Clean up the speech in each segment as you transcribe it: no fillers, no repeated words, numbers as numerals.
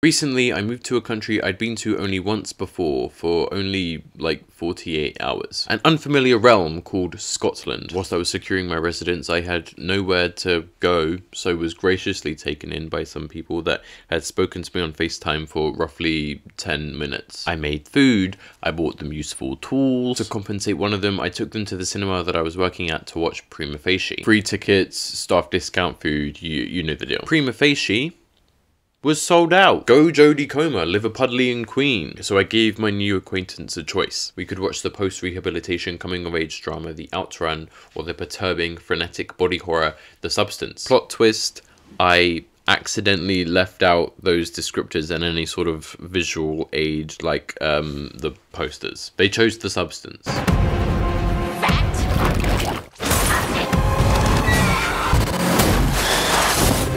Recently, I moved to a country I'd been to only once before for only like 48 hours. An unfamiliar realm called Scotland. Whilst I was securing my residence, I had nowhere to go, so was graciously taken in by some people that had spoken to me on FaceTime for roughly 10 minutes. I made food, I bought them useful tools. To compensate one of them, I took them to the cinema that I was working at to watch Prima Facie. Free tickets, staff discount food, you know the deal. Prima Facie was sold out. Go Jodie Comer, Liverpudlian Queen. So I gave my new acquaintance a choice. We could watch the post-rehabilitation coming-of-age drama The Outrun, or the perturbing, frenetic body horror The Substance. Plot twist, I accidentally left out those descriptors and any sort of visual aid like the posters. They chose The Substance.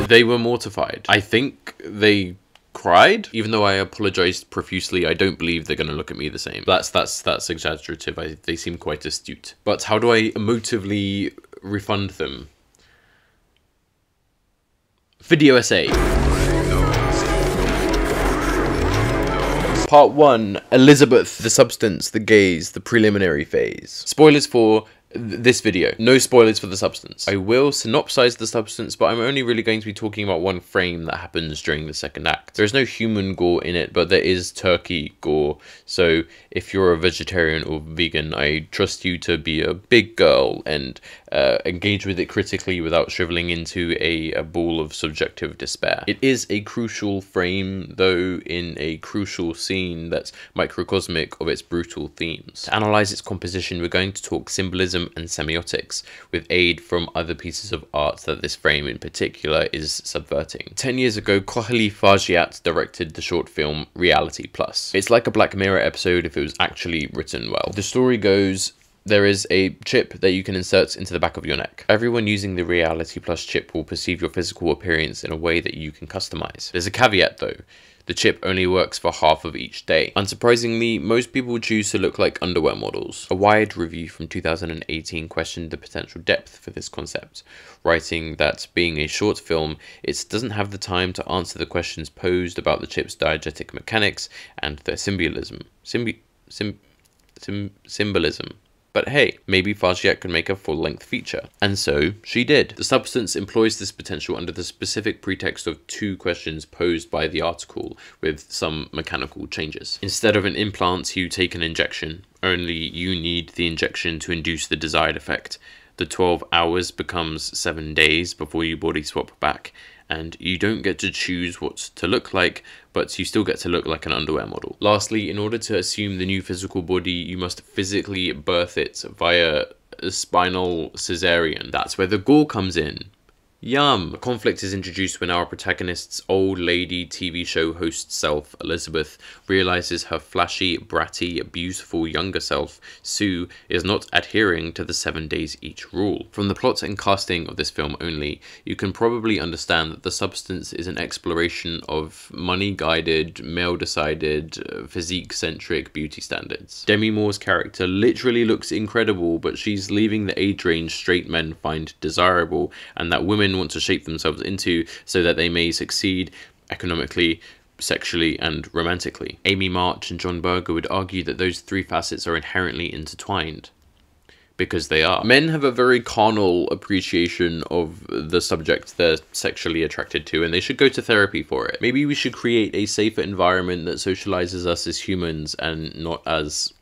They were mortified. I think they cried, even though I apologized profusely. I don't believe they're going to look at me the same. That's exaggerative. They seem quite astute. But how do I emotively refund them? Video essay. Part 1, Elizabeth, the substance, the gaze, the preliminary phase. Spoilers for this video. No spoilers for The Substance. I will synopsize The Substance, but I'm only really going to be talking about one frame that happens during the second act. There's no human gore in it, but there is turkey gore. So if you're a vegetarian or vegan, I trust you to be a big girl and engage with it critically without shriveling into a ball of subjective despair. It is a crucial frame, though, in a crucial scene that's microcosmic of its brutal themes. To analyze its composition, we're going to talk symbolism and semiotics, with aid from other pieces of art that this frame in particular is subverting. 10 years ago, Kohli Fargiat directed the short film Reality Plus. It's like a Black Mirror episode if it was actually written well. The story goes, there is a chip that you can insert into the back of your neck. Everyone using the Reality Plus chip will perceive your physical appearance in a way that you can customize. There's a caveat though. The chip only works for half of each day. Unsurprisingly, most people choose to look like underwear models. A Wired review from 2018 questioned the potential depth for this concept, writing that being a short film, it doesn't have the time to answer the questions posed about the chip's diegetic mechanics and their symbolism. Symbolism. But hey, maybe Fargiat could make a full-length feature. And so, she did. The Substance employs this potential under the specific pretext of two questions posed by the article, with some mechanical changes. Instead of an implant, you take an injection. Only you need the injection to induce the desired effect. The 12 hours becomes 7 days before you body swap back, and you don't get to choose what to look like, but you still get to look like an underwear model. Lastly, in order to assume the new physical body, you must physically birth it via a spinal cesarean. That's where the gore comes in. Yum! A conflict is introduced when our protagonist's old lady TV show host self, Elizabeth, realizes her flashy, bratty, beautiful younger self, Sue, is not adhering to the 7 days each rule. From the plot and casting of this film only, you can probably understand that The Substance is an exploration of money-guided, male-decided, physique-centric beauty standards. Demi Moore's character literally looks incredible, but she's leaving the age range straight men find desirable, and that women want to shape themselves into so that they may succeed economically, sexually, and romantically. Amy March and John Berger would argue that those three facets are inherently intertwined. Because they are. Men have a very carnal appreciation of the subject they're sexually attracted to, and they should go to therapy for it. Maybe we should create a safer environment that socializes us as humans and not as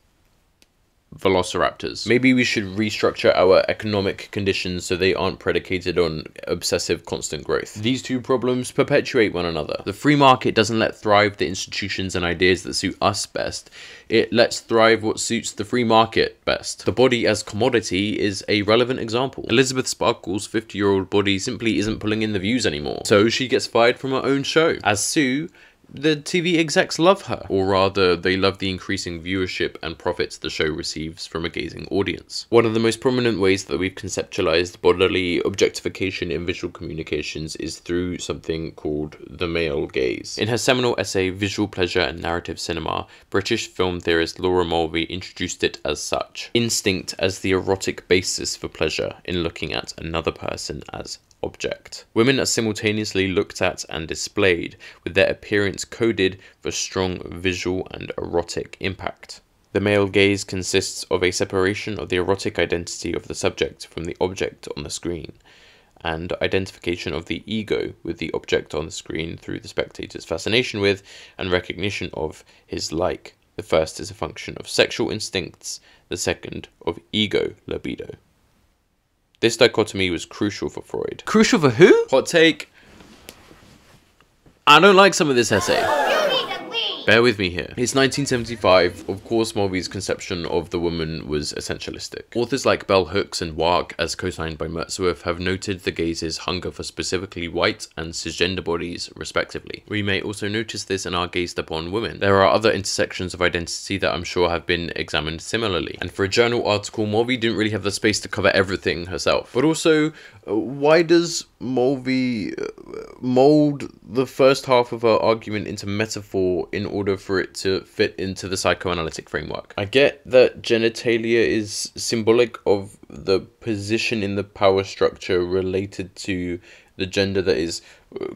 velociraptors. Maybe we should restructure our economic conditions so they aren't predicated on obsessive constant growth. These two problems perpetuate one another. The free market doesn't let thrive the institutions and ideas that suit us best. It lets thrive what suits the free market best. The body as commodity is a relevant example. Elizabeth Sparkle's 50-year-old body simply isn't pulling in the views anymore, so she gets fired from her own show. As Sue, the TV execs love her, or rather, they love the increasing viewership and profits the show receives from a gazing audience. One of the most prominent ways that we've conceptualized bodily objectification in visual communications is through something called the male gaze. In her seminal essay, Visual Pleasure and Narrative Cinema, British film theorist Laura Mulvey introduced it as such. Instinct as the erotic basis for pleasure in looking at another person as object. Women are simultaneously looked at and displayed, with their appearance points coded for strong visual and erotic impact. The male gaze consists of a separation of the erotic identity of the subject from the object on the screen, and identification of the ego with the object on the screen through the spectator's fascination with and recognition of his like. The first is a function of sexual instincts, the second of ego libido. This dichotomy was crucial for Freud. Crucial for who? Hot take. I don't like some of this essay. Bear with me here. It's 1975. Of course, Mulvey's conception of the woman was essentialistic. Authors like Bell Hooks and Wark, as co-signed by Mertzworth, have noted the gaze's hunger for specifically white and cisgender bodies, respectively. We may also notice this in our gazed upon women. There are other intersections of identity that I'm sure have been examined similarly. And for a journal article, Mulvey didn't really have the space to cover everything herself. But also, why does Mulvey mold the first half of her argument into metaphor in order for it to fit into the psychoanalytic framework? I get that genitalia is symbolic of the position in the power structure related to the gender that is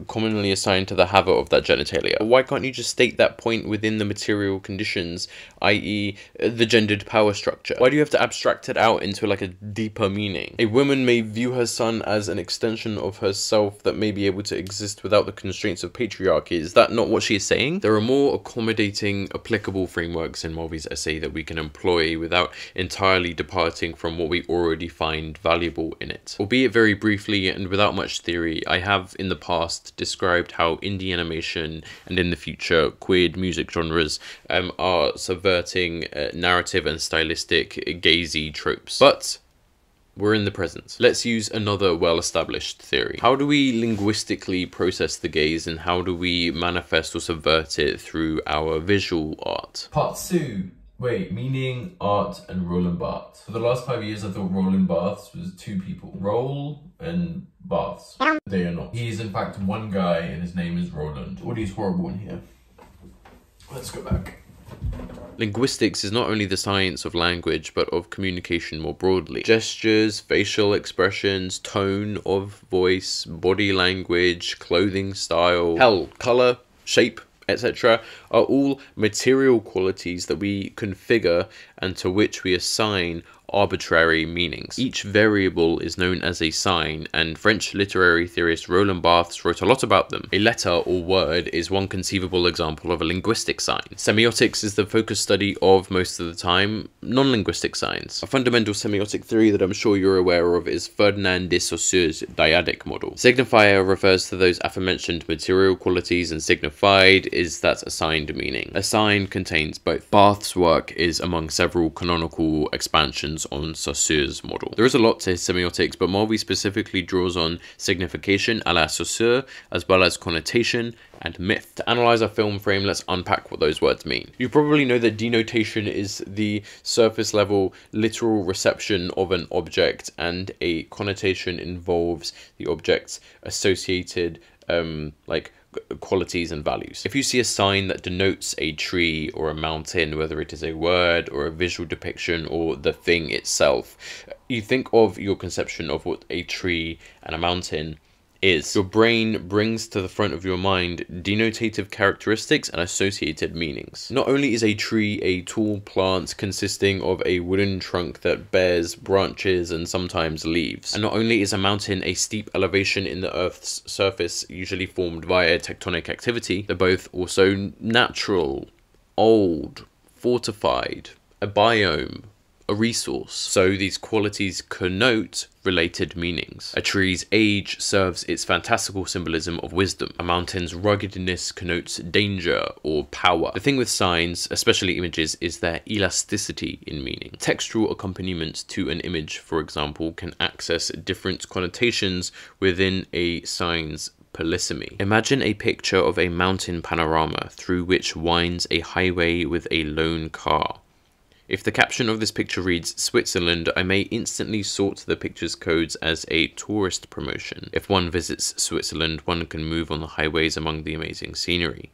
commonly assigned to the haver of that genitalia. Why can't you just state that point within the material conditions, i.e. the gendered power structure? Why do you have to abstract it out into like a deeper meaning? A woman may view her son as an extension of herself that may be able to exist without the constraints of patriarchy. Is that not what she is saying? There are more accommodating, applicable frameworks in Mulvey's essay that we can employ without entirely departing from what we already find valuable in it. Albeit very briefly and without much theory, I have in the past described how indie animation and in the future queer music genres are subverting narrative and stylistic gazy tropes. But we're in the present. Let's use another well-established theory. How do we linguistically process the gaze, and how do we manifest or subvert it through our visual art? Part 2. Wait, meaning, art, and Roland Barthes. For the last 5 years, I thought Roland Barthes was two people. Roll and Barthes. They are not. He is in fact one guy, and his name is Roland. Audio's horrible in here. Let's go back. Linguistics is not only the science of language, but of communication more broadly. Gestures, facial expressions, tone of voice, body language, clothing style, hell, colour, shape, etc. are all material qualities that we configure and to which we assign arbitrary meanings. Each variable is known as a sign, and French literary theorist Roland Barthes wrote a lot about them. A letter or word is one conceivable example of a linguistic sign. Semiotics is the focus study of, most of the time, non-linguistic signs. A fundamental semiotic theory that I'm sure you're aware of is Ferdinand de Saussure's dyadic model. Signifier refers to those aforementioned material qualities, and signified is that assigned meaning. A sign contains both. Barthes' work is among several canonical expansions on Saussure's model. There is a lot to his semiotics, but Mulvey specifically draws on signification a la Saussure, as well as connotation and myth. To analyze our film frame, let's unpack what those words mean. You probably know that denotation is the surface level literal reception of an object, and a connotation involves the object's associated qualities and values. If you see a sign that denotes a tree or a mountain, whether it is a word or a visual depiction or the thing itself, you think of your conception of what a tree and a mountain is. Your brain brings to the front of your mind denotative characteristics and associated meanings. Not only is a tree a tall plant consisting of a wooden trunk that bears branches and sometimes leaves, and not only is a mountain a steep elevation in the Earth's surface usually formed via tectonic activity, they're both also natural, old, fortified, a biome, a resource. So these qualities connote related meanings. A tree's age serves its fantastical symbolism of wisdom. A mountain's ruggedness connotes danger or power. The thing with signs, especially images, is their elasticity in meaning. Textual accompaniments to an image, for example, can access different connotations within a sign's polysemy. Imagine a picture of a mountain panorama through which winds a highway with a lone car. If the caption of this picture reads Switzerland, I may instantly sort the picture's codes as a tourist promotion. If one visits Switzerland, one can move on the highways among the amazing scenery.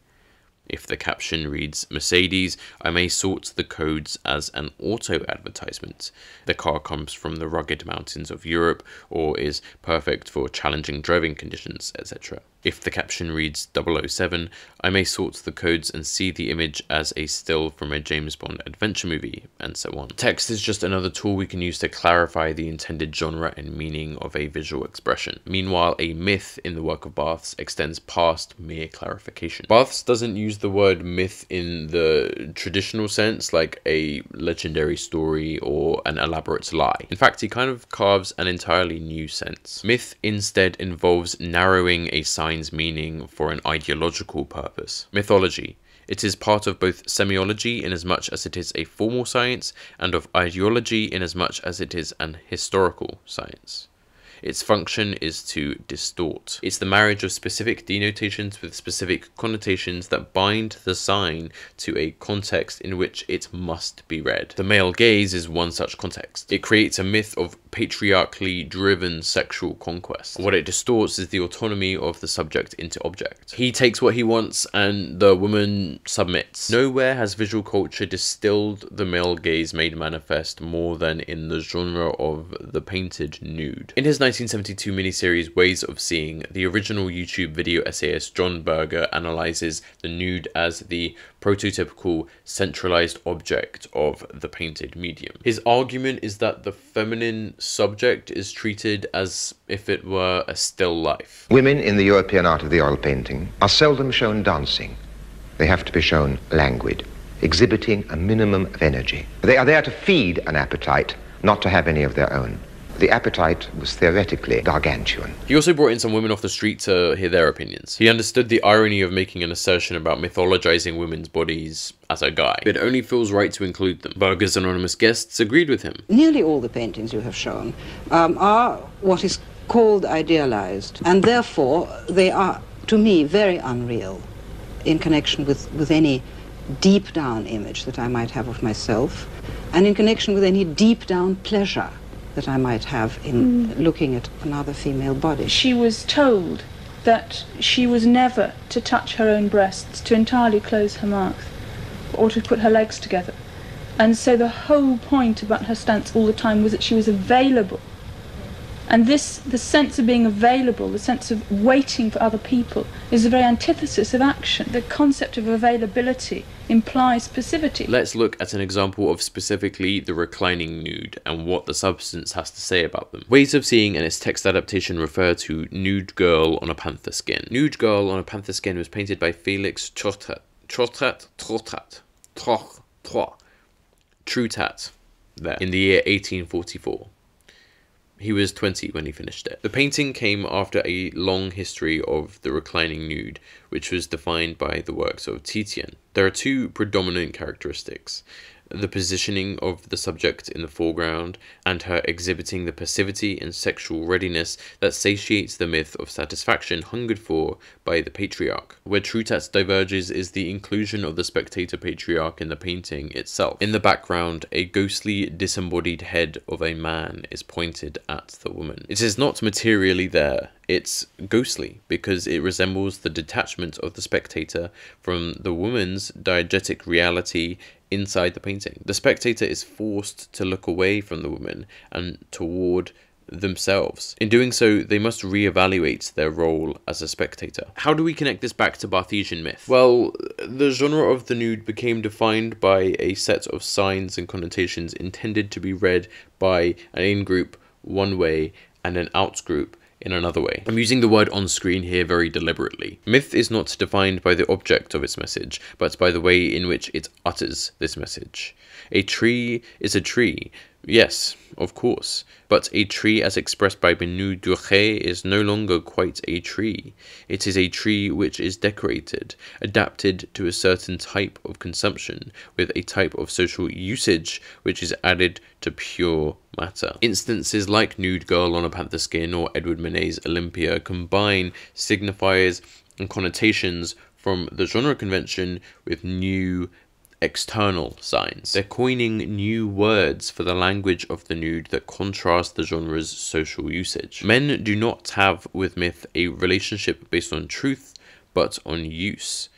If the caption reads Mercedes, I may sort the codes as an auto advertisement. The car comes from the rugged mountains of Europe, or is perfect for challenging driving conditions, etc. If the caption reads 007, I may sort the codes and see the image as a still from a James Bond adventure movie, and so on. Text is just another tool we can use to clarify the intended genre and meaning of a visual expression. Meanwhile, a myth in the work of Barthes extends past mere clarification. Barthes doesn't use the word myth in the traditional sense, like a legendary story or an elaborate lie. In fact, he kind of carves an entirely new sense. Myth instead involves narrowing a sign's meaning for an ideological purpose. Mythology. It is part of both semiology inasmuch as it is a formal science, and of ideology inasmuch as it is an historical science. Its function is to distort. It's the marriage of specific denotations with specific connotations that bind the sign to a context in which it must be read. The male gaze is one such context. It creates a myth of patriarchally driven sexual conquest. What it distorts is the autonomy of the subject into object. He takes what he wants and the woman submits. Nowhere has visual culture distilled the male gaze made manifest more than in the genre of the painted nude. In his 1972 miniseries Ways of Seeing, the original YouTube video essayist John Berger analyzes the nude as the prototypical centralized object of the painted medium. His argument is that the feminine subject is treated as if it were a still life. Women in the European art of the oil painting are seldom shown dancing. They have to be shown languid, exhibiting a minimum of energy. They are there to feed an appetite, not to have any of their own. The appetite was theoretically gargantuan. He also brought in some women off the street to hear their opinions. He understood the irony of making an assertion about mythologizing women's bodies as a guy. It only feels right to include them. Berger's anonymous guests agreed with him. Nearly all the paintings you have shown are what is called idealized, and therefore they are, to me, very unreal in connection with any deep down image that I might have of myself, and in connection with any deep down pleasure that I might have in looking at another female body. She was told that she was never to touch her own breasts, to entirely close her mouth, or to put her legs together. And so the whole point about her stance all the time was that she was available. And the sense of being available, the sense of waiting for other people, is the very antithesis of action. The concept of availability implies passivity. Let's look at an example of specifically the reclining nude and what the substance has to say about them. Ways of Seeing and its text adaptation refer to Nude Girl on a Panther Skin. Nude Girl on a Panther Skin was painted by Felix Trothat, there, in the year 1844. He was 20 when he finished it. The painting came after a long history of the reclining nude, which was defined by the works of Titian. There are two predominant characteristics: the positioning of the subject in the foreground, and her exhibiting the passivity and sexual readiness that satiates the myth of satisfaction hungered for by the patriarch. Where Trothat diverges is the inclusion of the spectator patriarch in the painting itself. In the background, a ghostly, disembodied head of a man is pointed at the woman. It is not materially there. It's ghostly because it resembles the detachment of the spectator from the woman's diegetic reality inside the painting. The spectator is forced to look away from the woman and toward themselves. In doing so, they must reevaluate their role as a spectator. How do we connect this back to Barthesian myth? Well, the genre of the nude became defined by a set of signs and connotations intended to be read by an in-group one way and an out-group in another way. I'm using the word on screen here very deliberately. Myth is not defined by the object of its message, but by the way in which it utters this message. A tree is a tree. Yes, of course, but a tree as expressed by Benoît Duret is no longer quite a tree. It is a tree which is decorated, adapted to a certain type of consumption, with a type of social usage which is added to pure matter. Instances like Nude Girl on a Panther Skin or Edward Manet's Olympia combine signifiers and connotations from the genre convention with new external signs. They're coining new words for the language of the nude that contrast the genre's social usage. Men do not have with myth a relationship based on truth, but on use.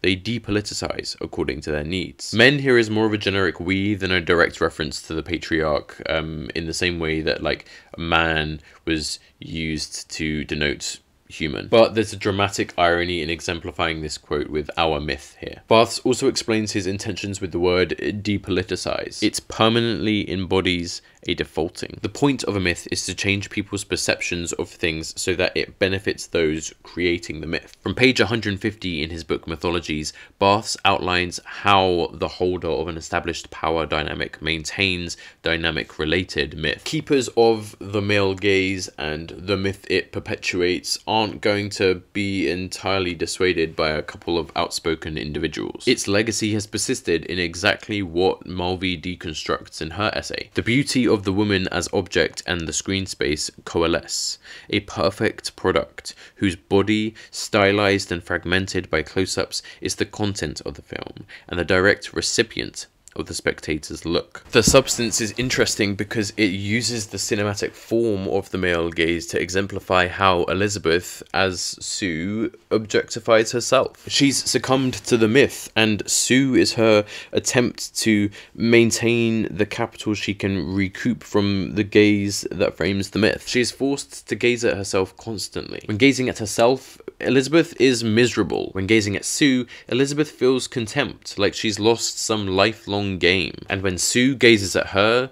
They depoliticize according to their needs. Men here is more of a generic we than a direct reference to the patriarch, in the same way that like a man was used to denote human. But there's a dramatic irony in exemplifying this quote with our myth here. Barthes also explains his intentions with the word depoliticize. It permanently embodies a defaulting. The point of a myth is to change people's perceptions of things so that it benefits those creating the myth. From page 150 in his book Mythologies, Barthes outlines how the holder of an established power dynamic maintains dynamic related myth. Keepers of the male gaze and the myth it perpetuates aren't going to be entirely dissuaded by a couple of outspoken individuals. Its legacy has persisted in exactly what Mulvey deconstructs in her essay. The beauty of the woman as object and the screen space coalesce, a perfect product whose body, stylized and fragmented by close-ups, is the content of the film and the direct recipient of the spectator's look. The substance is interesting because it uses the cinematic form of the male gaze to exemplify how Elizabeth, as Sue, objectifies herself. She's succumbed to the myth, and Sue is her attempt to maintain the capital she can recoup from the gaze that frames the myth. She is forced to gaze at herself constantly. When gazing at herself, Elizabeth is miserable. When gazing at Sue, Elizabeth feels contempt, like she's lost some lifelong game. And when Sue gazes at her,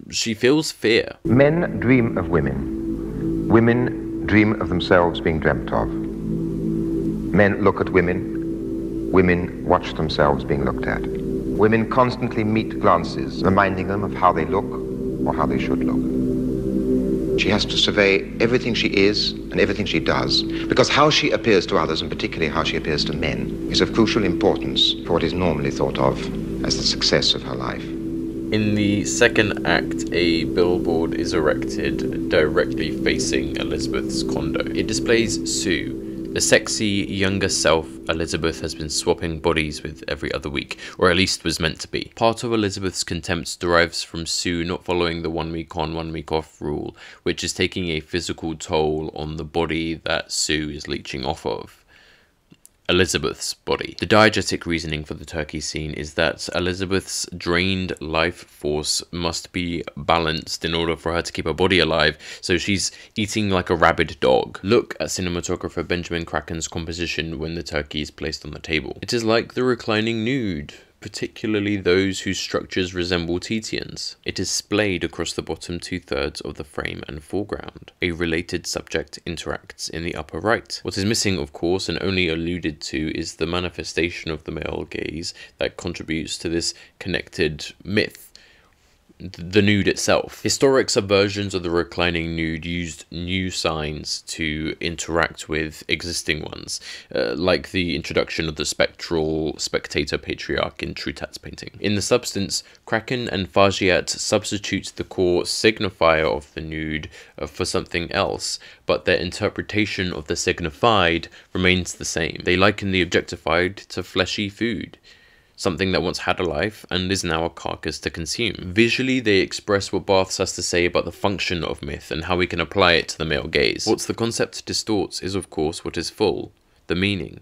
she feels fear. Men dream of women. Women dream of themselves being dreamt of. Men look at women. Women watch themselves being looked at. Women constantly meet glances, reminding them of how they look or how they should look. She has to survey everything she is and everything she does, because how she appears to others, and particularly how she appears to men, is of crucial importance for what is normally thought of as the success of her life. In the second act, a billboard is erected directly facing Elizabeth's condo. It displays Sue, the sexy, younger self Elizabeth has been swapping bodies with every other week, or at least was meant to be. Part of Elizabeth's contempt derives from Sue not following the 1 week on, 1 week off rule, which is taking a physical toll on the body that Sue is leeching off of. Elizabeth's body. The diegetic reasoning for the turkey scene is that Elizabeth's drained life force must be balanced in order for her to keep her body alive, so she's eating like a rabid dog. Look at cinematographer Benjamin Kraken's composition when the turkey is placed on the table. It is like the reclining nude, particularly those whose structures resemble Titian's. It is splayed across the bottom 2/3 of the frame and foreground. A related subject interacts in the upper right. What is missing, of course, and only alluded to, is the manifestation of the male gaze that contributes to this connected myth. The nude itself. Historic subversions of the reclining nude used new signs to interact with existing ones, like the introduction of the spectral spectator patriarch in Trutat's painting. In the substance, Kraken and Fargiat substitute the core signifier of the nude for something else, but their interpretation of the signified remains the same. They liken the objectified to fleshy food, something that once had a life and is now a carcass to consume. Visually, they express what Barthes has to say about the function of myth and how we can apply it to the male gaze. What the concept distorts is, of course, what is full, the meaning.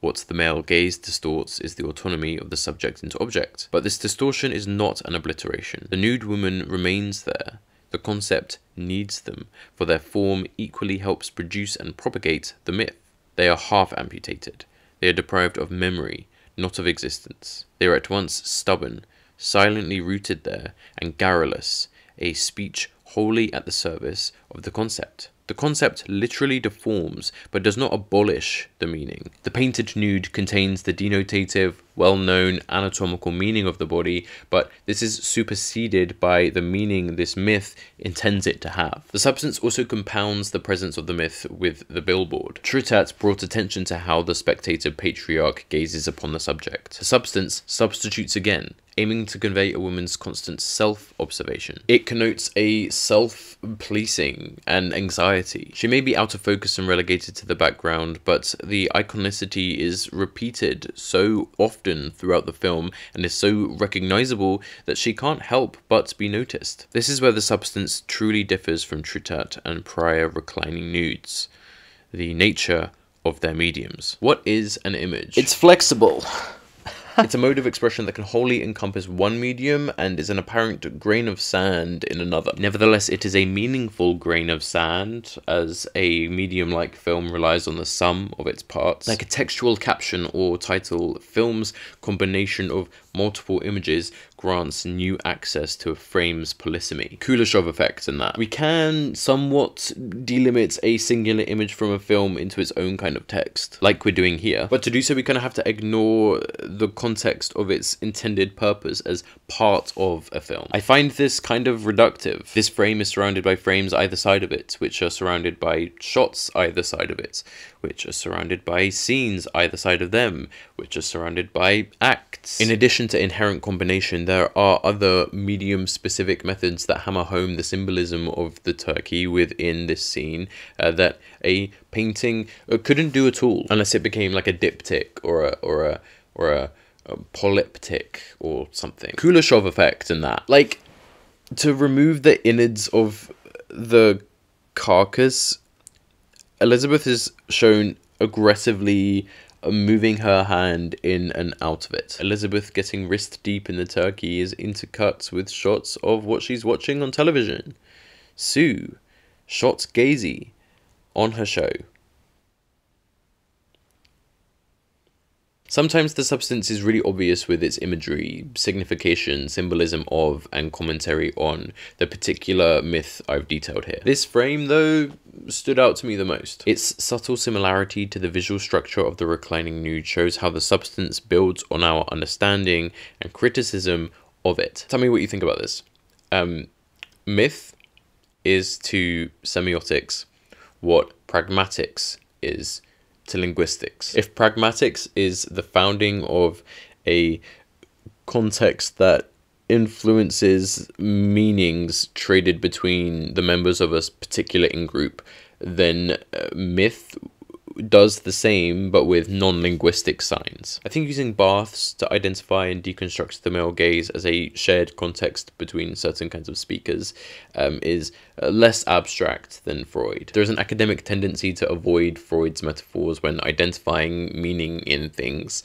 What the male gaze distorts is the autonomy of the subject into object. But this distortion is not an obliteration. The nude woman remains there. The concept needs them, for their form equally helps produce and propagate the myth. They are half amputated. They are deprived of memory, not of existence. They are at once stubborn, silently rooted there, and garrulous, a speech wholly at the service of the concept. The concept literally deforms, but does not abolish the meaning. The painted nude contains the denotative, well-known anatomical meaning of the body, but this is superseded by the meaning this myth intends it to have. The substance also compounds the presence of the myth with the billboard. Trutat brought attention to how the spectator patriarch gazes upon the subject. The substance substitutes again, aiming to convey a woman's constant self-observation. It connotes a self-policing and anxiety. She may be out of focus and relegated to the background, but the iconicity is repeated so often throughout the film and is so recognizable that she can't help but be noticed. This is where the substance truly differs from Trutat and prior reclining nudes. The nature of their mediums. What is an image? It's flexible. It's a mode of expression that can wholly encompass one medium and is an apparent grain of sand in another. Nevertheless, it is a meaningful grain of sand, as a medium like film relies on the sum of its parts. Like a textual caption or title, film's combination of multiple images grants new access to a frame's polysemy. Kuleshov effect in that. We can somewhat delimit a singular image from a film into its own kind of text, like we're doing here. But to do so, we kind of have to ignore the context of its intended purpose as part of a film. I find this kind of reductive. This frame is surrounded by frames either side of it, which are surrounded by shots either side of it, which are surrounded by scenes either side of them, which are surrounded by acts. In addition to inherent combination, there are other medium-specific methods that hammer home the symbolism of the turkey within this scene that a painting couldn't do at all, unless it became like a diptych or a polyptych or something. Kuleshov effect and that. Like, to remove the innards of the carcass, Elizabeth is shown aggressively moving her hand in and out of it. Elizabeth getting wrist deep in the turkey is intercut with shots of what she's watching on television. Sue, shots gazy on her show. Sometimes the substance is really obvious with its imagery, signification, symbolism of, and commentary on the particular myth I've detailed here. This frame, though, stood out to me the most. Its subtle similarity to the visual structure of the reclining nude shows how the substance builds on our understanding and criticism of it. Tell me what you think about this. Myth is to semiotics what pragmatics is to linguistics. If pragmatics is the founding of a context that influences meanings traded between the members of a particular in-group, then myth does the same but with non-linguistic signs. I think using barthes to identify and deconstruct the male gaze as a shared context between certain kinds of speakers is less abstract than Freud. There's an academic tendency to avoid Freud's metaphors when identifying meaning in things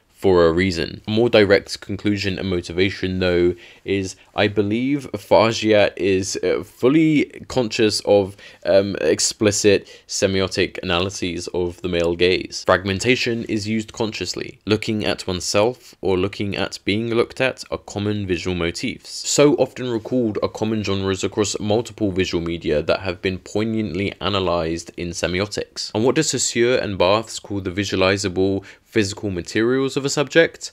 for a reason. A more direct conclusion and motivation, though, is I believe Fargiat is fully conscious of explicit semiotic analyses of the male gaze. Fragmentation is used consciously. Looking at oneself or looking at being looked at are common visual motifs. So often recalled are common genres across multiple visual media that have been poignantly analysed in semiotics. And what does Saussure and Barthes call the visualizable physical materials of a subject?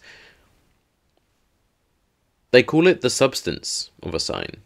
They call it the substance of a sign.